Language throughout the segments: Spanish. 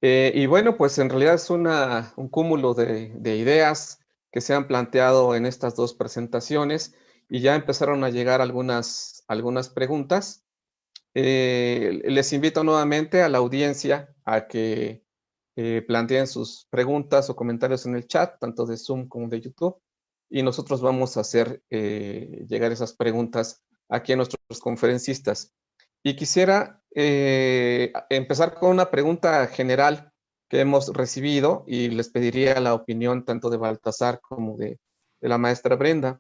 Y bueno, pues en realidad es un cúmulo de ideas que se han planteado en estas dos presentaciones y ya empezaron a llegar algunas preguntas. Les invito nuevamente a la audiencia a que planteen sus preguntas o comentarios en el chat, tanto de Zoom como de YouTube, y nosotros vamos a hacer llegar esas preguntas aquí a nuestros conferencistas. Y quisiera empezar con una pregunta general que hemos recibido y les pediría la opinión tanto de Baltasar como de la maestra Brenda.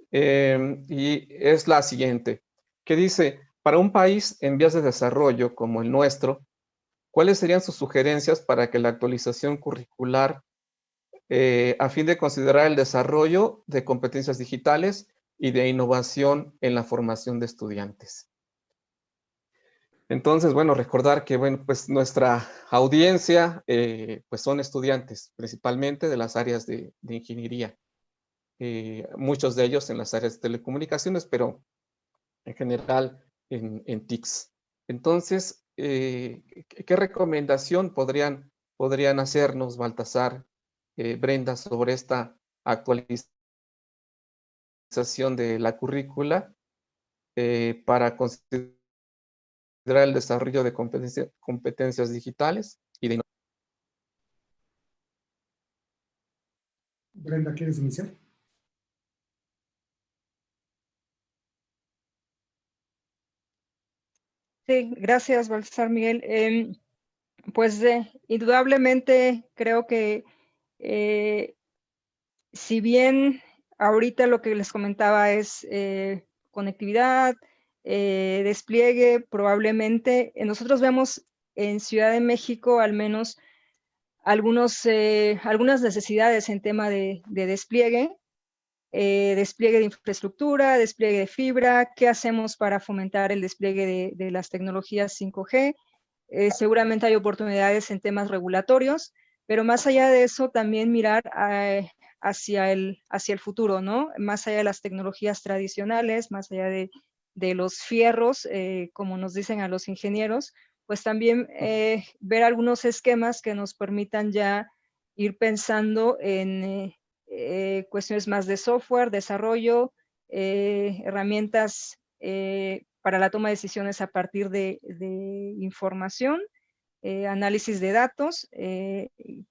Y es la siguiente, que dice, para un país en vías de desarrollo como el nuestro, ¿cuáles serían sus sugerencias para que la actualización curricular, a fin de considerar el desarrollo de competencias digitales y de innovación en la formación de estudiantes? Entonces, bueno, recordar que, bueno, pues nuestra audiencia, pues son estudiantes, principalmente de las áreas de ingeniería. Muchos de ellos en las áreas de telecomunicaciones, pero en general en TICS. Entonces, ¿qué recomendación podrían hacernos, Baltasar, Brenda, sobre esta actualización de la currícula para considerar el desarrollo de competencias digitales y de... Brenda, ¿quieres iniciar? Sí, gracias, Baltasar Miguel. Pues indudablemente creo que si bien ahorita lo que les comentaba es conectividad, despliegue, probablemente nosotros vemos en Ciudad de México al menos algunas necesidades en tema de despliegue de infraestructura, despliegue de fibra, qué hacemos para fomentar el despliegue de las tecnologías 5G. Seguramente hay oportunidades en temas regulatorios, pero más allá de eso también mirar hacia el futuro, ¿no? Más allá de las tecnologías tradicionales, más allá de los fierros, como nos dicen a los ingenieros, pues también ver algunos esquemas que nos permitan ya ir pensando en cuestiones más de software, desarrollo, herramientas para la toma de decisiones a partir de información, análisis de datos.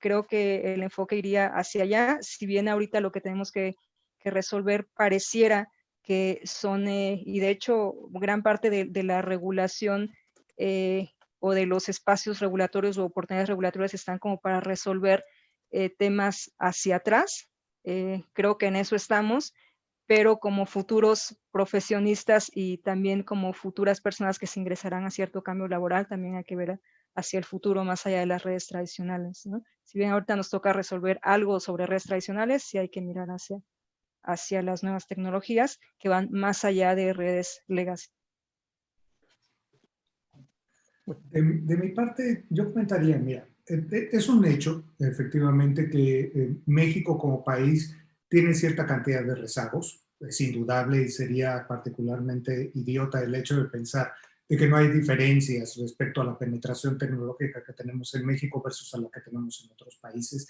Creo que el enfoque iría hacia allá, si bien ahorita lo que tenemos que resolver pareciera que son, y de hecho gran parte de la regulación o de los espacios regulatorios o oportunidades regulatorias están como para resolver temas hacia atrás. Creo que en eso estamos, pero como futuros profesionistas y también como futuras personas que se ingresarán a cierto cambio laboral, también hay que ver hacia el futuro más allá de las redes tradicionales, ¿no? Si bien ahorita nos toca resolver algo sobre redes tradicionales, sí hay que mirar hacia las nuevas tecnologías que van más allá de redes legacy. De mi parte, yo comentaría, mira, es un hecho, efectivamente, que México como país tiene cierta cantidad de rezagos, es indudable y sería particularmente idiota el hecho de pensar de que no hay diferencias respecto a la penetración tecnológica que tenemos en México versus a la que tenemos en otros países.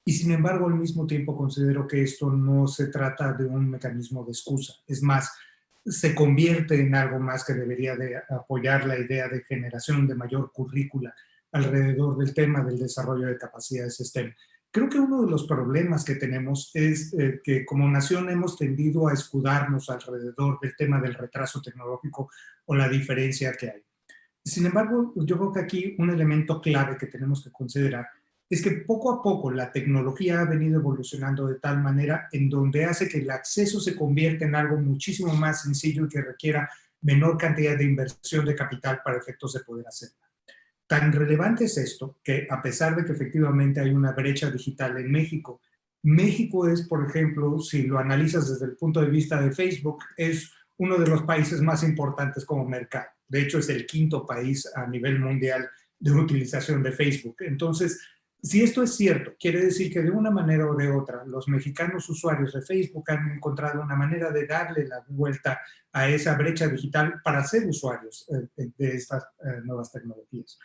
Y sin embargo, al mismo tiempo considero que esto no se trata de un mecanismo de excusa. Es más, se convierte en algo más que debería de apoyar la idea de generación de mayor currícula alrededor del tema del desarrollo de capacidades STEM. Creo que uno de los problemas que tenemos es que como nación hemos tendido a escudarnos alrededor del tema del retraso tecnológico o la diferencia que hay. Sin embargo, yo creo que aquí un elemento clave que tenemos que considerar es que poco a poco la tecnología ha venido evolucionando de tal manera en donde hace que el acceso se convierta en algo muchísimo más sencillo y que requiera menor cantidad de inversión de capital para efectos de poder hacerla. Tan relevante es esto que a pesar de que efectivamente hay una brecha digital en México, México es, por ejemplo, si lo analizas desde el punto de vista de Facebook, es uno de los países más importantes como mercado. De hecho, es el quinto país a nivel mundial de utilización de Facebook. Entonces, si esto es cierto, quiere decir que de una manera o de otra, los mexicanos usuarios de Facebook han encontrado una manera de darle la vuelta a esa brecha digital para ser usuarios de estas nuevas tecnologías.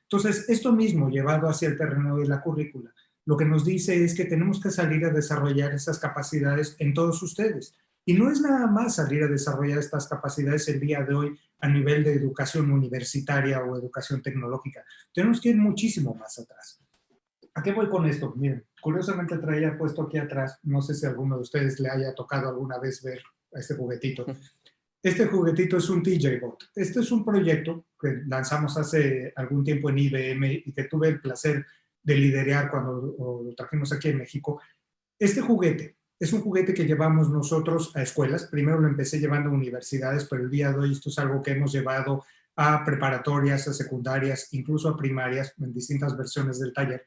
Entonces, esto mismo llevado hacia el terreno de la currícula, lo que nos dice es que tenemos que salir a desarrollar esas capacidades en todos ustedes. Y no es nada más salir a desarrollar estas capacidades el día de hoy a nivel de educación universitaria o educación tecnológica. Tenemos que ir muchísimo más atrás. ¿A qué voy con esto? Miren, curiosamente traía puesto aquí atrás, no sé si a alguno de ustedes le haya tocado alguna vez ver a este juguetito. Este juguetito es un TJ-Bot. Este es un proyecto que lanzamos hace algún tiempo en IBM y que tuve el placer de liderar cuando lo trajimos aquí en México. Este juguete es un juguete que llevamos nosotros a escuelas. Primero lo empecé llevando a universidades, pero el día de hoy esto es algo que hemos llevado a preparatorias, a secundarias, incluso a primarias, en distintas versiones del taller,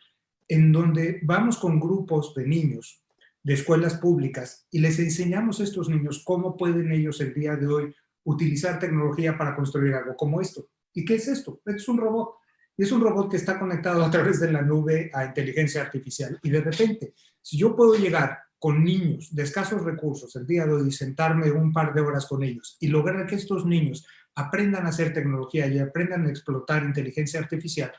en donde vamos con grupos de niños de escuelas públicas y les enseñamos a estos niños cómo pueden ellos el día de hoy utilizar tecnología para construir algo como esto. ¿Y qué es esto? Es un robot. Y es un robot que está conectado a través de la nube a inteligencia artificial. Y de repente, si yo puedo llegar con niños de escasos recursos el día de hoy y sentarme un par de horas con ellos y lograr que estos niños aprendan a hacer tecnología y aprendan a explotar inteligencia artificial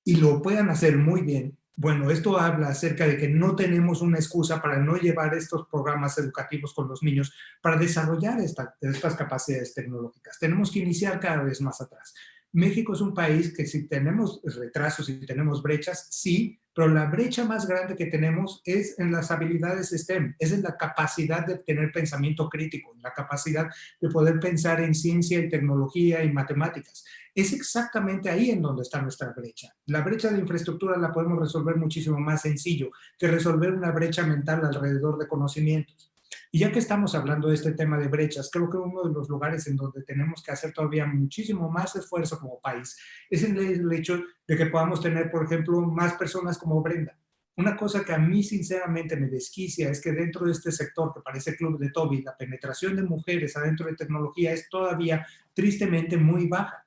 y lo puedan hacer muy bien, bueno, esto habla acerca de que no tenemos una excusa para no llevar estos programas educativos con los niños para desarrollar estas capacidades tecnológicas. Tenemos que iniciar cada vez más atrás. México es un país que si tenemos retrasos y tenemos brechas, sí, pero la brecha más grande que tenemos es en las habilidades STEM, es en la capacidad de tener pensamiento crítico, en la capacidad de poder pensar en ciencia y tecnología y matemáticas. Es exactamente ahí en donde está nuestra brecha. La brecha de infraestructura la podemos resolver muchísimo más sencillo que resolver una brecha mental alrededor de conocimientos. Y ya que estamos hablando de este tema de brechas, creo que uno de los lugares en donde tenemos que hacer todavía muchísimo más esfuerzo como país es en el hecho de que podamos tener, por ejemplo, más personas como Brenda. Una cosa que a mí sinceramente me desquicia es que dentro de este sector que parece Club de Toby, la penetración de mujeres adentro de tecnología es todavía tristemente muy baja.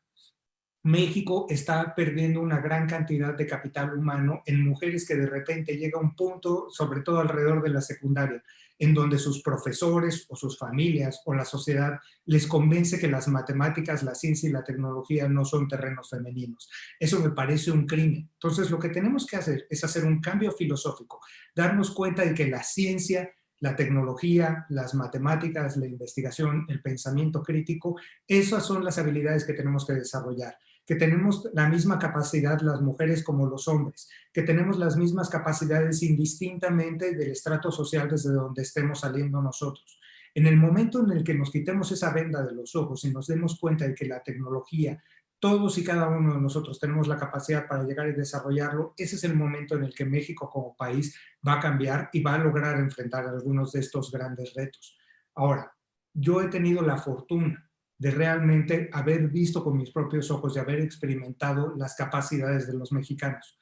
México está perdiendo una gran cantidad de capital humano en mujeres que de repente llega a un punto, sobre todo alrededor de la secundaria, en donde sus profesores o sus familias o la sociedad les convence que las matemáticas, la ciencia y la tecnología no son terrenos femeninos. Eso me parece un crimen. Entonces, lo que tenemos que hacer es hacer un cambio filosófico, darnos cuenta de que la ciencia, la tecnología, las matemáticas, la investigación, el pensamiento crítico, esas son las habilidades que tenemos que desarrollar, que tenemos la misma capacidad las mujeres como los hombres, que tenemos las mismas capacidades indistintamente del estrato social desde donde estemos saliendo nosotros. En el momento en el que nos quitemos esa venda de los ojos y nos demos cuenta de que la tecnología, todos y cada uno de nosotros tenemos la capacidad para llegar y desarrollarlo, ese es el momento en el que México como país va a cambiar y va a lograr enfrentar algunos de estos grandes retos. Ahora, yo he tenido la fortuna de realmente haber visto con mis propios ojos y haber experimentado las capacidades de los mexicanos.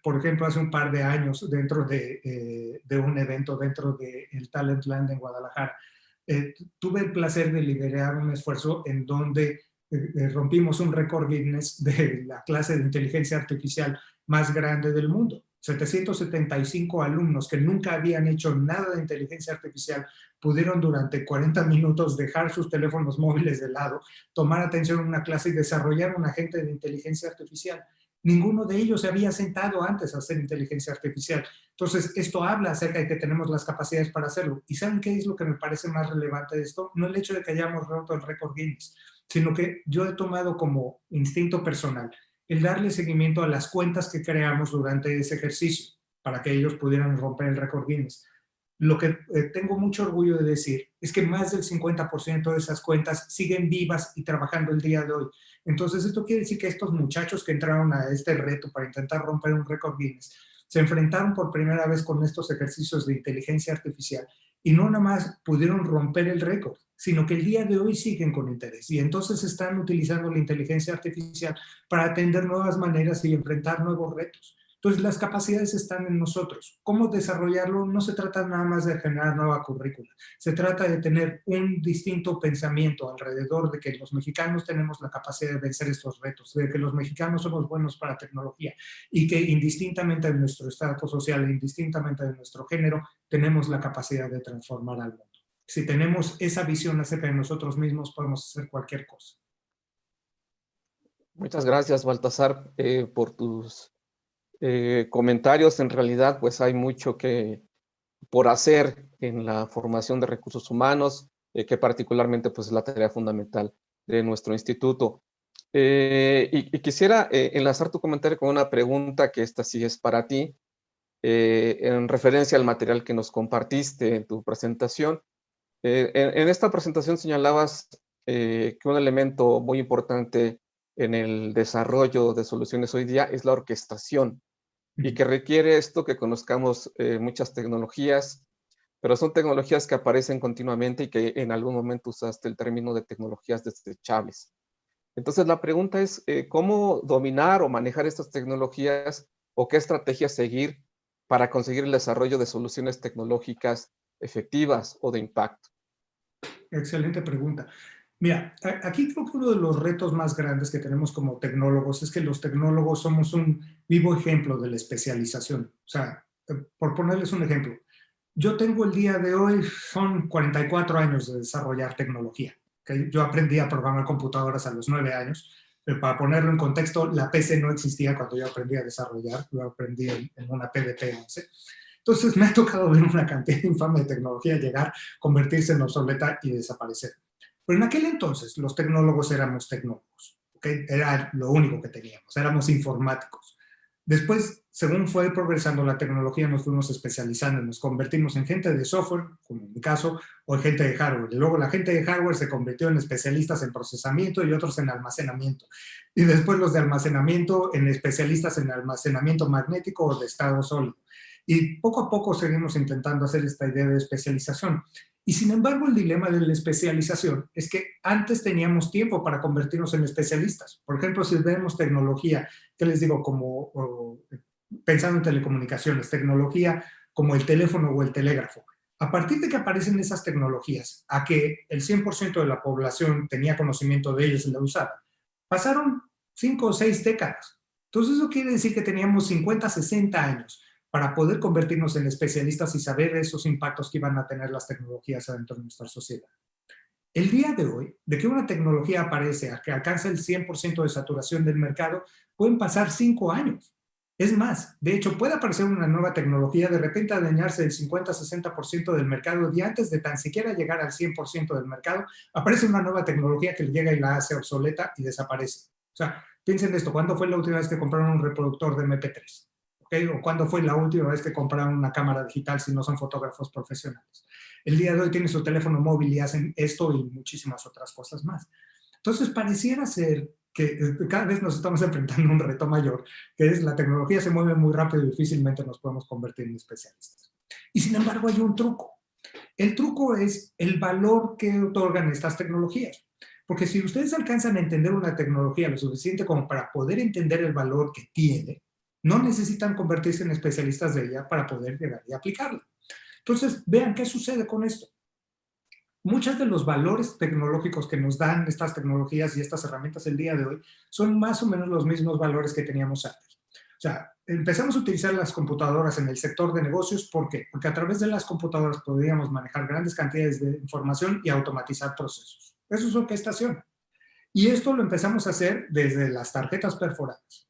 Por ejemplo, hace un par de años, dentro de un evento dentro del Talentland en Guadalajara, tuve el placer de liderar un esfuerzo en donde rompimos un récord Guinness de la clase de inteligencia artificial más grande del mundo. 775 alumnos que nunca habían hecho nada de inteligencia artificial pudieron durante 40 minutos dejar sus teléfonos móviles de lado, tomar atención en una clase y desarrollar un agente de inteligencia artificial. Ninguno de ellos se había sentado antes a hacer inteligencia artificial. Entonces, esto habla acerca de que tenemos las capacidades para hacerlo. ¿Y saben qué es lo que me parece más relevante de esto? No el hecho de que hayamos roto el récord Guinness, sino que yo he tomado como instinto personal el darle seguimiento a las cuentas que creamos durante ese ejercicio para que ellos pudieran romper el récord Guinness. Lo que tengo mucho orgullo de decir es que más del 50% de esas cuentas siguen vivas y trabajando el día de hoy. Entonces, esto quiere decir que estos muchachos que entraron a este reto para intentar romper un récord Guinness se enfrentaron por primera vez con estos ejercicios de inteligencia artificial y no nada más pudieron romper el récord, sino que el día de hoy siguen con interés y entonces están utilizando la inteligencia artificial para atender nuevas maneras y enfrentar nuevos retos. Entonces, las capacidades están en nosotros. ¿Cómo desarrollarlo? No se trata nada más de generar nueva currícula. Se trata de tener un distinto pensamiento alrededor de que los mexicanos tenemos la capacidad de vencer estos retos, de que los mexicanos somos buenos para tecnología y que indistintamente de nuestro estatus social, indistintamente de nuestro género, tenemos la capacidad de transformar al mundo. Si tenemos esa visión acerca de nosotros mismos, podemos hacer cualquier cosa. Muchas gracias, Baltasar, por tus comentarios. En realidad, pues hay mucho por hacer en la formación de recursos humanos, que particularmente pues, es la tarea fundamental de nuestro instituto. Y quisiera enlazar tu comentario con una pregunta que esta sí es para ti, en referencia al material que nos compartiste en tu presentación. En esta presentación señalabas que un elemento muy importante en el desarrollo de soluciones hoy día es la orquestación y que requiere esto que conozcamos muchas tecnologías, pero son tecnologías que aparecen continuamente y que en algún momento usaste el término de tecnologías desechables. Entonces la pregunta es, ¿cómo dominar o manejar estas tecnologías o qué estrategias seguir para conseguir el desarrollo de soluciones tecnológicas efectivas o de impacto? Excelente pregunta. Mira, aquí creo que uno de los retos más grandes que tenemos como tecnólogos es que los tecnólogos somos un vivo ejemplo de la especialización. O sea, por ponerles un ejemplo, yo tengo el día de hoy, son 44 años de desarrollar tecnología. ¿Okay? Yo aprendí a programar computadoras a los 9 años. Para ponerlo en contexto, la PC no existía cuando yo aprendí a desarrollar. Yo aprendí en una PDP-11. Entonces me ha tocado ver una cantidad infame de tecnología llegar, convertirse en obsoleta y desaparecer. Pero en aquel entonces los tecnólogos éramos tecnólogos, ¿okay? Era lo único que teníamos, éramos informáticos. Después, según fue progresando la tecnología, nos fuimos especializando, nos convertimos en gente de software, como en mi caso, o en gente de hardware. Y luego la gente de hardware se convirtió en especialistas en procesamiento y otros en almacenamiento. Y después los de almacenamiento en especialistas en almacenamiento magnético o de estado sólido. Y poco a poco seguimos intentando hacer esta idea de especialización. Y sin embargo, el dilema de la especialización es que antes teníamos tiempo para convertirnos en especialistas. Por ejemplo, si vemos tecnología, ¿qué les digo? Pensando en telecomunicaciones, tecnología como el teléfono o el telégrafo. A partir de que aparecen esas tecnologías, a que el 100% de la población tenía conocimiento de ellas y la usaba, pasaron 5 o 6 décadas. Entonces eso quiere decir que teníamos 50, 60 años para poder convertirnos en especialistas y saber esos impactos que iban a tener las tecnologías dentro de nuestra sociedad. El día de hoy, de que una tecnología aparece a que alcanza el 100% de saturación del mercado, pueden pasar 5 años. Es más, de hecho, puede aparecer una nueva tecnología, de repente dañarse el 50-60% del mercado y antes de tan siquiera llegar al 100% del mercado, aparece una nueva tecnología que llega y la hace obsoleta y desaparece. O sea, piensen esto, ¿cuándo fue la última vez que compraron un reproductor de MP3? ¿Okay? ¿O cuándo fue la última vez que compraron una cámara digital si no son fotógrafos profesionales? El día de hoy tienen su teléfono móvil y hacen esto y muchísimas otras cosas más. Entonces, pareciera ser que cada vez nos estamos enfrentando a un reto mayor, que es la tecnología se mueve muy rápido y difícilmente nos podemos convertir en especialistas. Y sin embargo, hay un truco. El truco es el valor que otorgan estas tecnologías. Porque si ustedes alcanzan a entender una tecnología lo suficiente como para poder entender el valor que tiene, no necesitan convertirse en especialistas de ella para poder llegar y aplicarla. Entonces, vean qué sucede con esto. Muchos de los valores tecnológicos que nos dan estas tecnologías y estas herramientas el día de hoy son más o menos los mismos valores que teníamos antes. O sea, empezamos a utilizar las computadoras en el sector de negocios. ¿Por qué? Porque a través de las computadoras podíamos manejar grandes cantidades de información y automatizar procesos. Eso es orquestación. Y esto lo empezamos a hacer desde las tarjetas perforadas.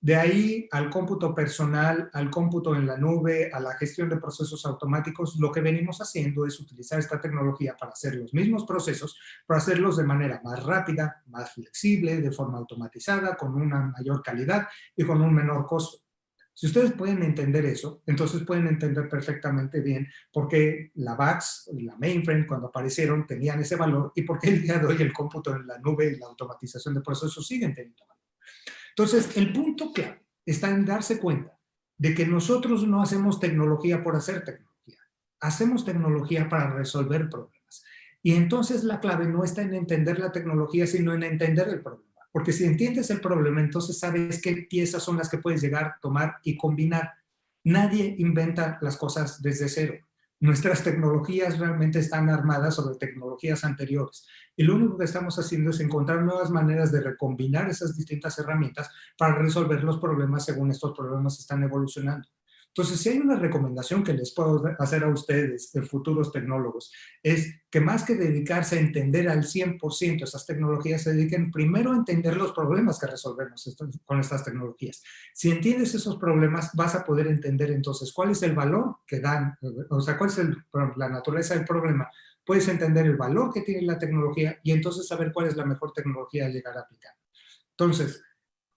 De ahí al cómputo personal, al cómputo en la nube, a la gestión de procesos automáticos, lo que venimos haciendo es utilizar esta tecnología para hacer los mismos procesos, para hacerlos de manera más rápida, más flexible, de forma automatizada, con una mayor calidad y con un menor costo. Si ustedes pueden entender eso, entonces pueden entender perfectamente bien por qué la VAX y la mainframe cuando aparecieron tenían ese valor y por qué el día de hoy el cómputo en la nube y la automatización de procesos siguen teniendo valor. Entonces, el punto clave está en darse cuenta de que nosotros no hacemos tecnología por hacer tecnología. Hacemos tecnología para resolver problemas. Y entonces la clave no está en entender la tecnología, sino en entender el problema. Porque si entiendes el problema, entonces sabes qué piezas son las que puedes llegar, tomar y combinar. Nadie inventa las cosas desde cero. Nuestras tecnologías realmente están armadas sobre tecnologías anteriores. Y lo único que estamos haciendo es encontrar nuevas maneras de recombinar esas distintas herramientas para resolver los problemas según estos problemas están evolucionando. Entonces, si hay una recomendación que les puedo hacer a ustedes, de futuros tecnólogos, es que más que dedicarse a entender al 100% esas tecnologías, se dediquen primero a entender los problemas que resolvemos con estas tecnologías. Si entiendes esos problemas, vas a poder entender entonces cuál es el valor que dan, o sea, cuál es la naturaleza del problema. Puedes entender el valor que tiene la tecnología y entonces saber cuál es la mejor tecnología a llegar a aplicar. Entonces,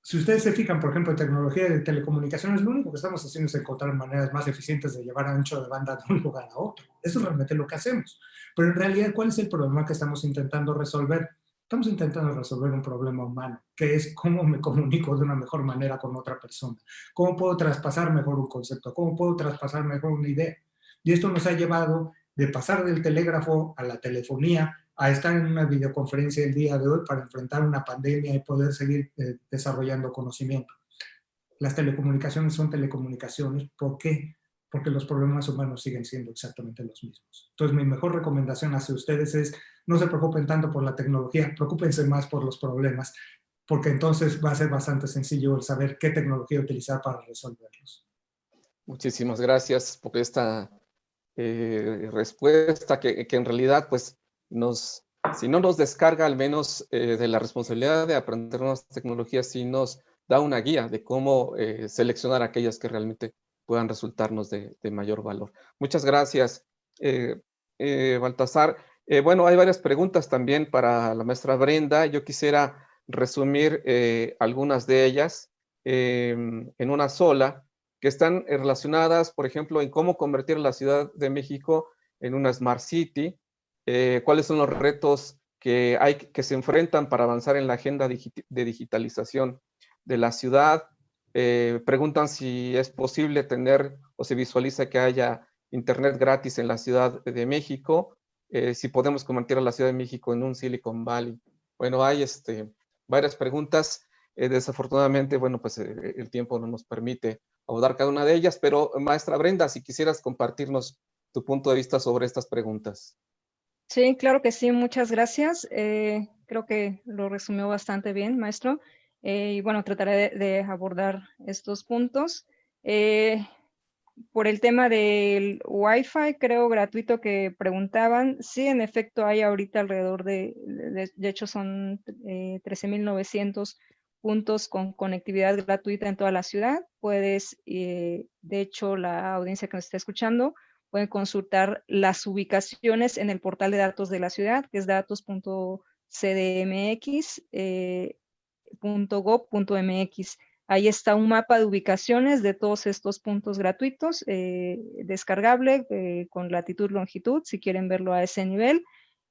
si ustedes se fijan, por ejemplo, en tecnología de telecomunicaciones, lo único que estamos haciendo es encontrar maneras más eficientes de llevar ancho de banda de un lugar a otro. Eso es realmente lo que hacemos. Pero en realidad, ¿cuál es el problema que estamos intentando resolver? Estamos intentando resolver un problema humano, que es cómo me comunico de una mejor manera con otra persona, cómo puedo traspasar mejor un concepto, cómo puedo traspasar mejor una idea. Y esto nos ha llevado de pasar del telégrafo a la telefonía, a estar en una videoconferencia el día de hoy para enfrentar una pandemia y poder seguir desarrollando conocimiento. Las telecomunicaciones son telecomunicaciones. ¿Por qué? Porque los problemas humanos siguen siendo exactamente los mismos. Entonces, mi mejor recomendación hacia ustedes es no se preocupen tanto por la tecnología, preocúpense más por los problemas, porque entonces va a ser bastante sencillo el saber qué tecnología utilizar para resolverlos. Muchísimas gracias por esta respuesta que en realidad, pues, si no nos descarga al menos de la responsabilidad de aprender nuevas tecnologías, sí nos da una guía de cómo seleccionar aquellas que realmente puedan resultarnos de mayor valor. Muchas gracias, Baltasar. Bueno, hay varias preguntas también para la maestra Brenda. Yo quisiera resumir algunas de ellas en una sola, que están relacionadas, por ejemplo, en cómo convertir la Ciudad de México en una Smart City, cuáles son los retos que se enfrentan para avanzar en la agenda de digitalización de la ciudad. Preguntan si es posible tener o se visualiza que haya internet gratis en la Ciudad de México, si podemos convertir a la Ciudad de México en un Silicon Valley. Bueno, hay varias preguntas. Desafortunadamente, bueno, pues el tiempo no nos permite abordar cada una de ellas, pero maestra Brenda, si quisieras compartirnos tu punto de vista sobre estas preguntas. Sí, claro que sí, muchas gracias. Creo que lo resumió bastante bien, maestro. Y bueno, trataré de abordar estos puntos. Por el tema del Wi-Fi, creo, gratuito que preguntaban, sí, en efecto hay ahorita alrededor de hecho son 13.900 puntos con conectividad gratuita en toda la ciudad. Puedes, de hecho, la audiencia que nos está escuchando, pueden consultar las ubicaciones en el portal de datos de la ciudad, que es datos.cdmx.gov.mx. Ahí está un mapa de ubicaciones de todos estos puntos gratuitos, descargable con latitud, longitud, si quieren verlo a ese nivel.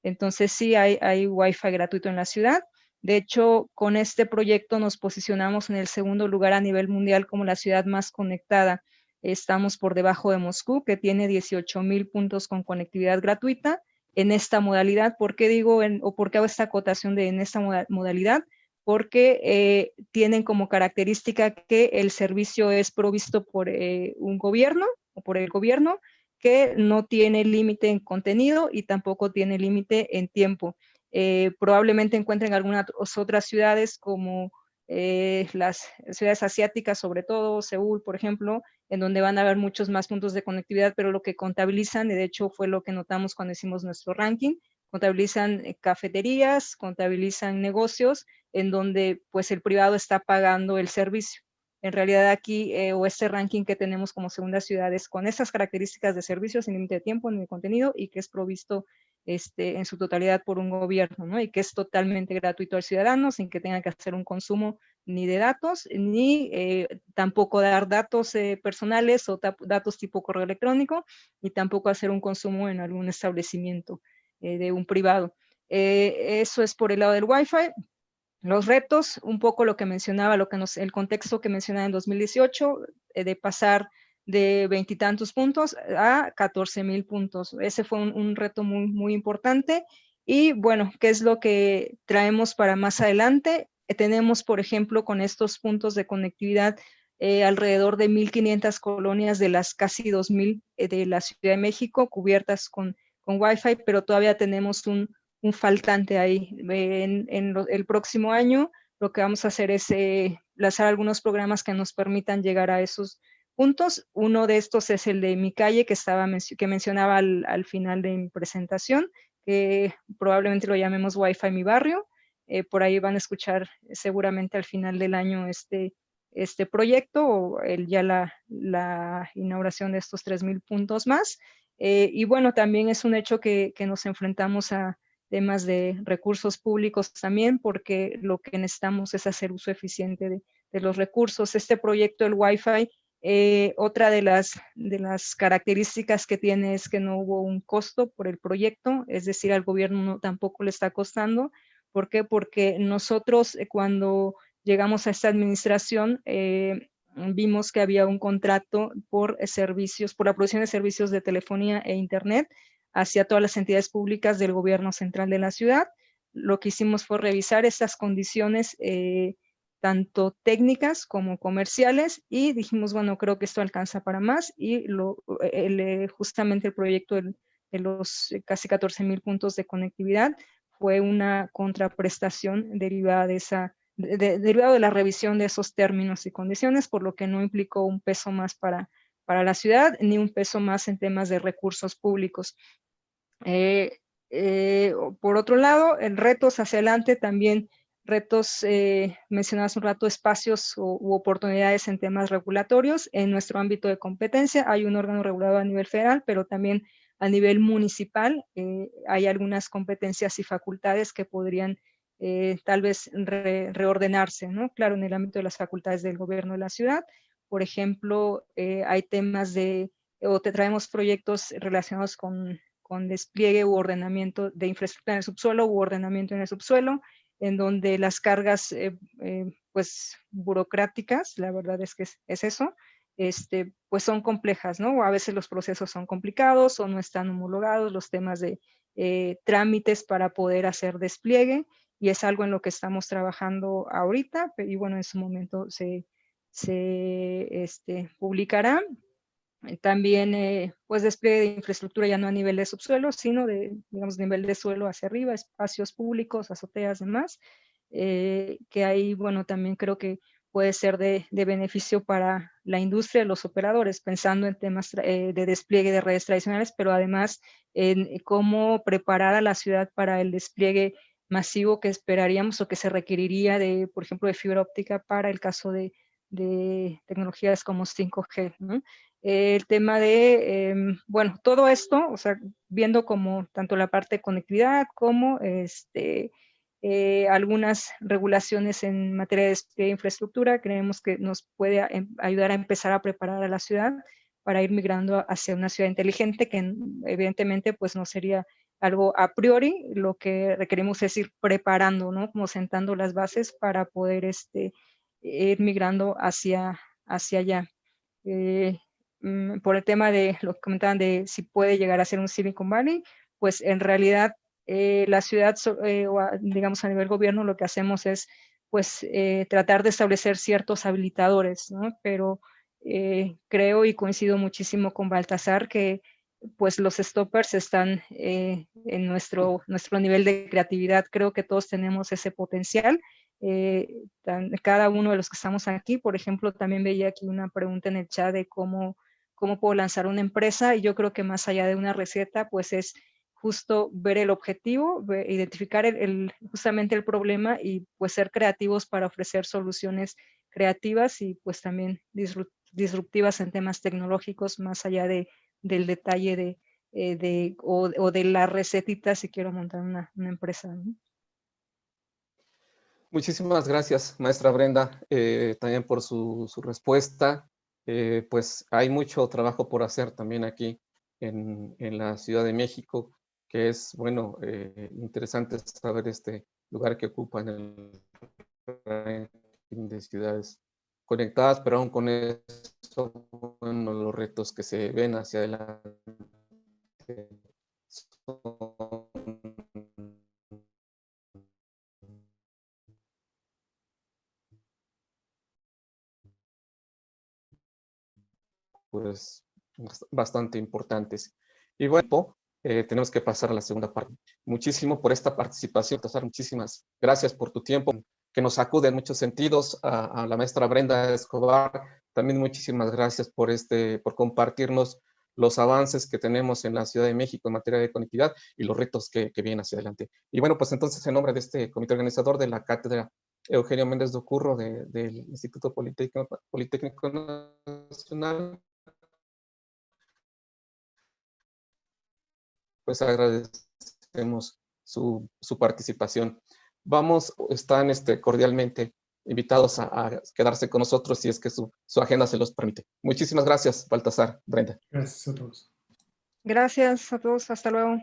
Entonces sí hay Wi-Fi gratuito en la ciudad. De hecho, con este proyecto nos posicionamos en el segundo lugar a nivel mundial como la ciudad más conectada. Estamos por debajo de Moscú, que tiene 18,000 puntos con conectividad gratuita en esta modalidad. ¿Por qué digo o por qué hago esta acotación de en esta modalidad? Porque tienen como característica que el servicio es provisto por un gobierno o por el gobierno, que no tiene límite en contenido y tampoco tiene límite en tiempo. Probablemente encuentren algunas otras ciudades como las ciudades asiáticas, sobre todo Seúl, por ejemplo, en donde van a haber muchos más puntos de conectividad, pero lo que contabilizan, y de hecho fue lo que notamos cuando hicimos nuestro ranking, contabilizan cafeterías, contabilizan negocios en donde pues el privado está pagando el servicio. En realidad aquí, o este ranking que tenemos como segunda ciudad es con esas características de servicios sin límite de tiempo ni de contenido y que es provisto en su totalidad por un gobierno, ¿no? Y que es totalmente gratuito al ciudadano sin que tenga que hacer un consumo ni de datos, ni tampoco dar datos personales o datos tipo correo electrónico, ni tampoco hacer un consumo en algún establecimiento de un privado. Eso es por el lado del Wi-Fi. Los retos, un poco lo que mencionaba, el contexto que mencionaba en 2018, de pasar de 20 y tantos puntos a 14,000 puntos. Ese fue un reto muy, muy importante. Y bueno, ¿qué es lo que traemos para más adelante? Tenemos, por ejemplo, con estos puntos de conectividad, alrededor de 1,500 colonias de las casi 2,000 de la Ciudad de México cubiertas con Wi-Fi, pero todavía tenemos un faltante ahí. El próximo año lo que vamos a hacer es lanzar algunos programas que nos permitan llegar a esos puntos. Uno de estos es el de mi calle, que mencionaba al final de mi presentación, que probablemente lo llamemos Wi-Fi Mi Barrio. Por ahí van a escuchar seguramente al final del año este proyecto, o ya la inauguración de estos 3,000 puntos más. Y bueno, también es un hecho que nos enfrentamos a temas de recursos públicos también, porque lo que necesitamos es hacer uso eficiente de los recursos. Este proyecto, el Wi-Fi, otra de las características que tiene es que no hubo un costo por el proyecto, es decir, al gobierno tampoco le está costando. ¿Por qué? Porque nosotros cuando llegamos a esta administración, vimos que había un contrato por la producción de servicios de telefonía e internet hacia todas las entidades públicas del gobierno central de la ciudad. Lo que hicimos fue revisar estas condiciones, tanto técnicas como comerciales, y dijimos, bueno, creo que esto alcanza para más, y justamente el proyecto de los casi 14,000 puntos de conectividad fue una contraprestación derivada derivado de la revisión de esos términos y condiciones, por lo que no implicó un peso más para la ciudad, ni un peso más en temas de recursos públicos. Por otro lado, en retos hacia adelante también, retos mencionados un rato, espacios u oportunidades en temas regulatorios. En nuestro ámbito de competencia hay un órgano regulador a nivel federal, pero también a nivel municipal hay algunas competencias y facultades que podrían tal vez reordenarse, ¿no? Claro, en el ámbito de las facultades del gobierno de la ciudad. Por ejemplo, hay temas o te traemos proyectos relacionados con despliegue u ordenamiento de infraestructura en el subsuelo u ordenamiento en el subsuelo, en donde las cargas pues burocráticas, la verdad es que es eso, pues son complejas, ¿no? A veces los procesos son complicados o no están homologados, los temas de trámites para poder hacer despliegue, y es algo en lo que estamos trabajando ahorita, y bueno, en su momento se publicará. También, pues, despliegue de infraestructura ya no a nivel de subsuelo, sino digamos, nivel de suelo hacia arriba, espacios públicos, azoteas, demás, que ahí, bueno, también creo que puede ser de beneficio para la industria, los operadores, pensando en temas de despliegue de redes tradicionales, pero además en cómo preparar a la ciudad para el despliegue masivo que esperaríamos o que se requeriría por ejemplo, de fibra óptica para el caso de tecnologías como 5G, ¿no? El tema bueno, todo esto, o sea, viendo como tanto la parte de conectividad como algunas regulaciones en materia de infraestructura, creemos que nos puede ayudar a empezar a preparar a la ciudad para ir migrando hacia una ciudad inteligente, que evidentemente pues no sería algo a priori. Lo que requerimos es ir preparando, ¿no? Como sentando las bases para poder ir migrando hacia allá. Por el tema de lo que comentaban de si puede llegar a ser un Silicon Valley, pues en realidad la ciudad, digamos a nivel gobierno, lo que hacemos es pues tratar de establecer ciertos habilitadores, ¿no? Pero creo y coincido muchísimo con Baltasar que pues los stoppers están en nuestro nivel de creatividad. Creo que todos tenemos ese potencial. Cada uno de los que estamos aquí, por ejemplo, también veía aquí una pregunta en el chat de cómo puedo lanzar una empresa, y yo creo que más allá de una receta, pues es justo ver el objetivo, identificar justamente el problema, y pues ser creativos para ofrecer soluciones creativas y pues también disruptivas en temas tecnológicos, más allá del detalle o de la recetita si quiero montar una empresa, ¿no? Muchísimas gracias, maestra Brenda, también por su respuesta. Pues hay mucho trabajo por hacer también aquí en la Ciudad de México, que es, bueno, interesante saber este lugar que ocupa en el ranking de ciudades conectadas, pero aún con eso, bueno, los retos que se ven hacia adelante son pues bastante importantes. Y bueno, tenemos que pasar a la segunda parte. Muchísimo por esta participación, Baltasar, muchísimas gracias por tu tiempo, que nos acude en muchos sentidos a la maestra Brenda Escobar, también muchísimas gracias por compartirnos los avances que tenemos en la Ciudad de México en materia de conectividad y los retos que vienen hacia adelante. Y bueno, pues entonces en nombre de este comité organizador de la Cátedra Eugenio Méndez de Ocurro del Instituto Politécnico Nacional, pues agradecemos su participación. Están cordialmente invitados a quedarse con nosotros si es que su agenda se los permite. Muchísimas gracias, Baltasar, Brenda. Gracias a todos. Gracias a todos, hasta luego.